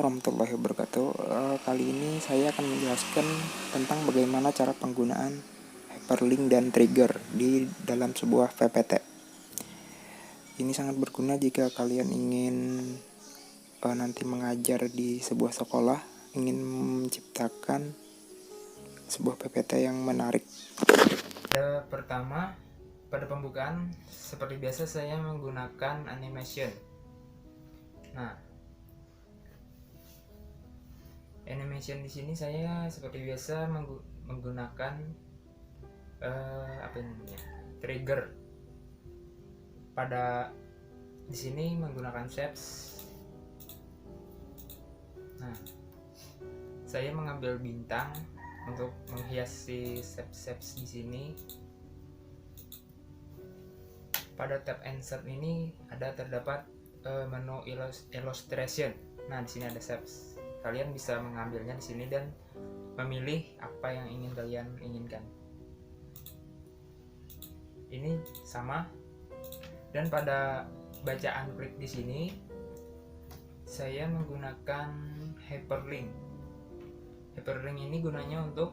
warahmatullahi wabarakatuh. Kali ini saya akan menjelaskan tentang bagaimana cara penggunaan hyperlink dan trigger di dalam sebuah PPT. Ini sangat berguna jika kalian ingin nanti mengajar di sebuah sekolah, ingin menciptakan sebuah PPT yang menarik. Pertama, pada pembukaan seperti biasa saya menggunakan animation. Nah, animation di sini saya seperti biasa menggunakan trigger. Pada di sini menggunakan shapes. Nah, saya mengambil bintang untuk menghiasi shapes di sini. Pada tab insert ini terdapat menu illustration. Nah, di sini ada shapes. Kalian bisa mengambilnya di sini dan memilih apa yang ingin kalian inginkan. Ini sama. Dan pada bacaan klik di sini saya menggunakan hyperlink. Hyperlink ini gunanya untuk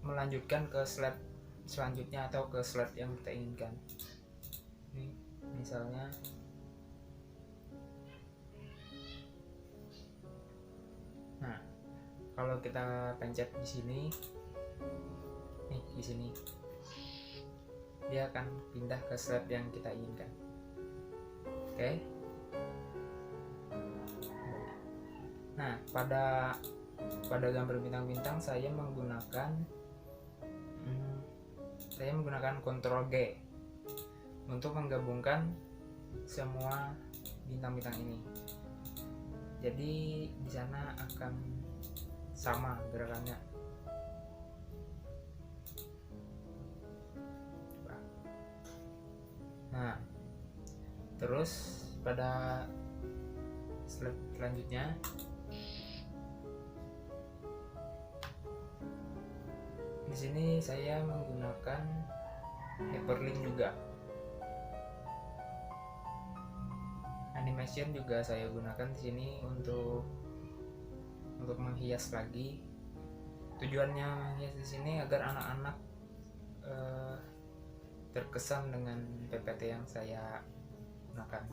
melanjutkan ke slide selanjutnya atau ke slide yang kita inginkan. Ini misalnya kalau kita pencet di sini, nih di sini, dia akan pindah ke slide yang kita inginkan. Oke. Nah, pada gambar bintang-bintang saya menggunakan Ctrl G untuk menggabungkan semua bintang-bintang ini. Jadi di sana akan sama gerakannya. Nah, terus pada slide selanjutnya di sini saya menggunakan hyperlink juga. Animation juga saya gunakan di sini untuk menghias lagi. Tujuannya menghias di sini agar anak-anak terkesan dengan PPT yang saya gunakan.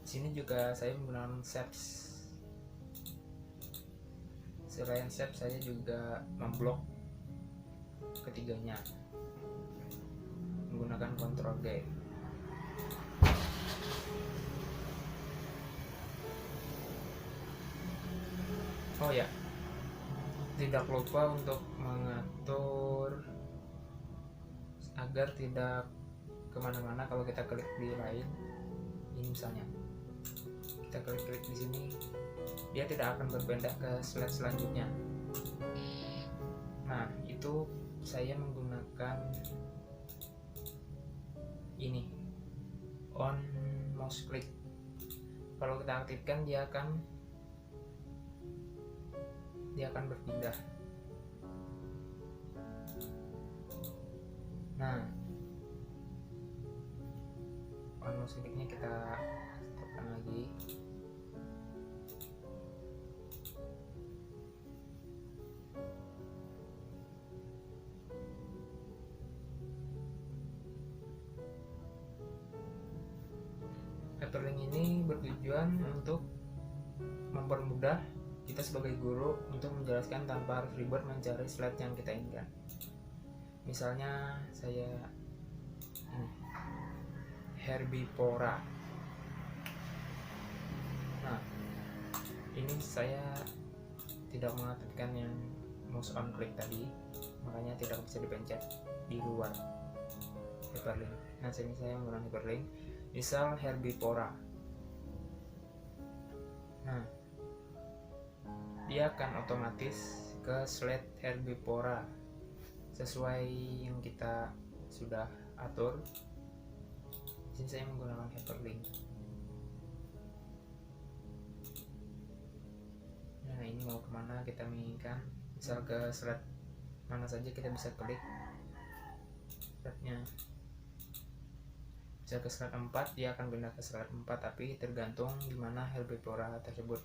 Di sini juga saya menggunakan shapes. Selain shapes, saya juga memblok ketiganya menggunakan Ctrl G. Oh ya, tidak lupa untuk mengatur agar tidak kemana-mana kalau kita klik di lain. Ini misalnya kita klik di sini, dia tidak akan berpindah ke slide selanjutnya. Nah, itu saya menggunakan ini on mouse click. Kalau kita aktifkan, dia akan berpindah. Nah, on mouse clicknya kita aktifkan lagi. Hyperlink ini bertujuan untuk mempermudah kita sebagai guru untuk menjelaskan tanpa harus ribet mencari slide yang kita inginkan. Misalnya saya herbivora. Nah, ini saya tidak mengaktifkan yang mouse on click tadi, makanya tidak bisa dipencet di luar hyperlink. Nah, sini saya menggunakan hyperlink. Misal herbivora. Nah, dia akan otomatis ke slide herbivora sesuai yang kita sudah atur. Di sini saya menggunakan hyperlink. Nah, ini mau kemana kita menginginkan, misal ke slide mana saja kita bisa klik. slide-nya. Bisa ke slide 4, dia akan pindah ke slide 4, tapi tergantung di mana herbivora tersebut.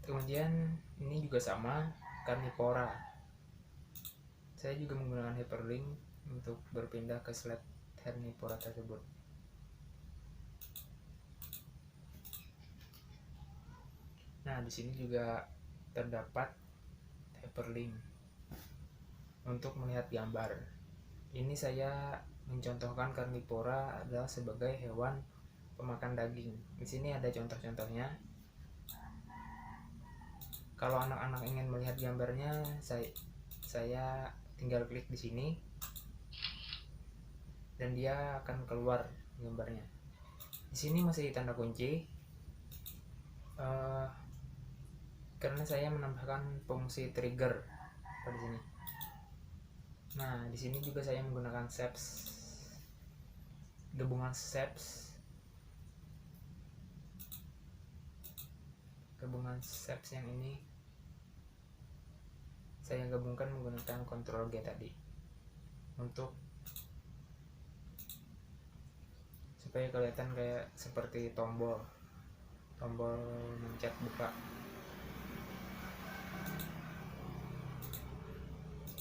Kemudian ini juga sama, karnivora. Saya juga menggunakan hyperlink untuk berpindah ke slide karnivora tersebut. Nah, di sini juga terdapat hyperlink untuk melihat gambar. Ini saya mencontohkan karnivora adalah sebagai hewan pemakan daging. Di sini ada contoh-contohnya. Kalau anak-anak ingin melihat gambarnya, saya tinggal klik di sini dan dia akan keluar gambarnya. Di sini masih tanda kunci karena saya menambahkan fungsi trigger pada sini. Nah, di sini juga saya menggunakan shapes, gabungan shapes yang ini saya gabungkan menggunakan Ctrl G tadi untuk supaya kelihatan kayak seperti tombol mencet buka.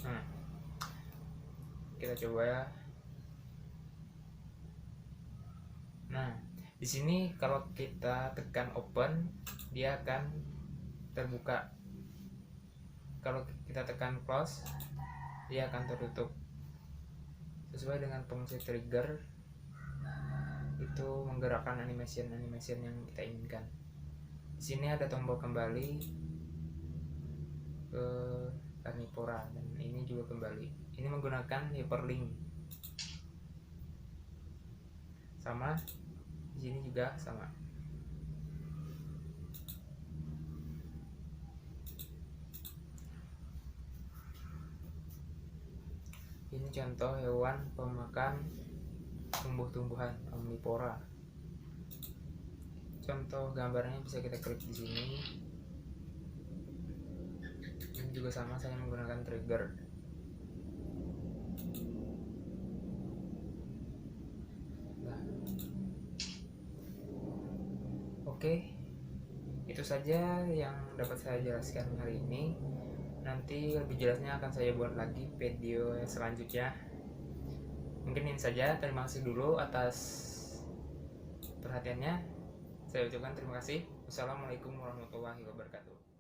Nah, kita coba ya. Nah, di sini kalau kita tekan open, dia akan terbuka. Kalau kita tekan close, dia akan tertutup. Sesuai dengan fungsi trigger, itu menggerakkan animation yang kita inginkan. Di sini ada tombol kembali ke karnivora dan ini juga kembali. Ini menggunakan hyperlink. Sama, di sini juga sama. Ini contoh hewan pemakan tumbuh-tumbuhan omnivora. Contoh gambarnya bisa kita klik di sini. Ini juga sama, saya menggunakan trigger. Nah, oke, itu saja yang dapat saya jelaskan hari ini. Nanti lebih jelasnya akan saya buat lagi video yang selanjutnya. Mungkin ini saja, terima kasih dulu atas perhatiannya. Saya ucapkan terima kasih. Wassalamualaikum warahmatullahi wabarakatuh.